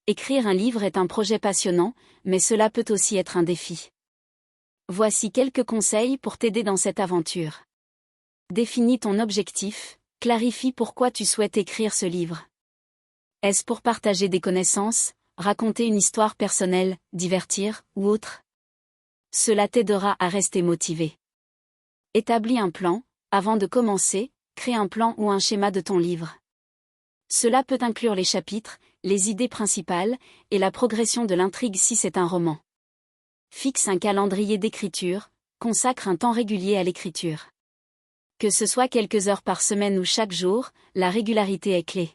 Écrire un livre est un projet passionnant, mais cela peut aussi être un défi. Voici quelques conseils pour t'aider dans cette aventure. Définis ton objectif, clarifie pourquoi tu souhaites écrire ce livre. Est-ce pour partager des connaissances, raconter une histoire personnelle, divertir, ou autre? Cela t'aidera à rester motivé. Établis un plan, avant de commencer, crée un plan ou un schéma de ton livre. Cela peut inclure les chapitres, les idées principales, et la progression de l'intrigue si c'est un roman. Fixe un calendrier d'écriture, consacre un temps régulier à l'écriture. Que ce soit quelques heures par semaine ou chaque jour, la régularité est clé.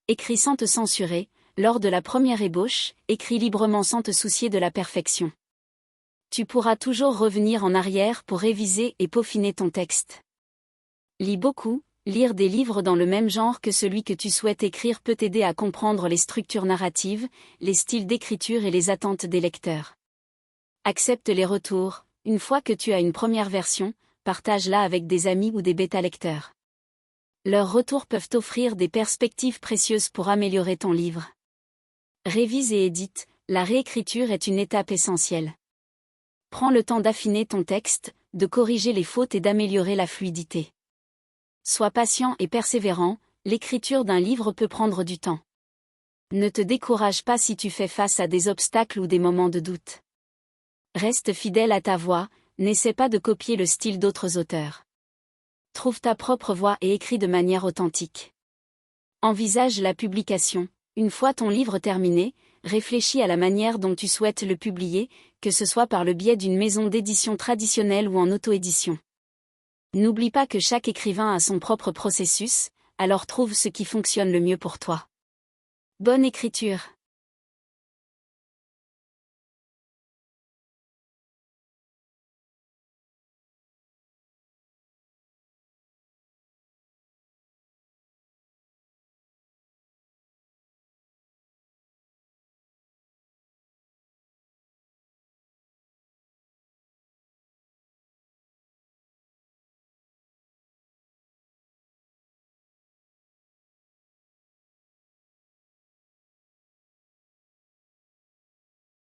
Écris sans te censurer, lors de la première ébauche, écris librement sans te soucier de la perfection. Tu pourras toujours revenir en arrière pour réviser et peaufiner ton texte. Lis beaucoup, lire des livres dans le même genre que celui que tu souhaites écrire peut t'aider à comprendre les structures narratives, les styles d'écriture et les attentes des lecteurs. Accepte les retours, une fois que tu as une première version, partage-la avec des amis ou des bêta-lecteurs. Leurs retours peuvent t'offrir des perspectives précieuses pour améliorer ton livre. Révise et édite, la réécriture est une étape essentielle. Prends le temps d'affiner ton texte, de corriger les fautes et d'améliorer la fluidité. Sois patient et persévérant, l'écriture d'un livre peut prendre du temps. Ne te décourage pas si tu fais face à des obstacles ou des moments de doute. Reste fidèle à ta voix, n'essaie pas de copier le style d'autres auteurs. Trouve ta propre voix et écris de manière authentique. Envisage la publication. Une fois ton livre terminé, réfléchis à la manière dont tu souhaites le publier, que ce soit par le biais d'une maison d'édition traditionnelle ou en auto-édition. N'oublie pas que chaque écrivain a son propre processus, alors trouve ce qui fonctionne le mieux pour toi. Bonne écriture!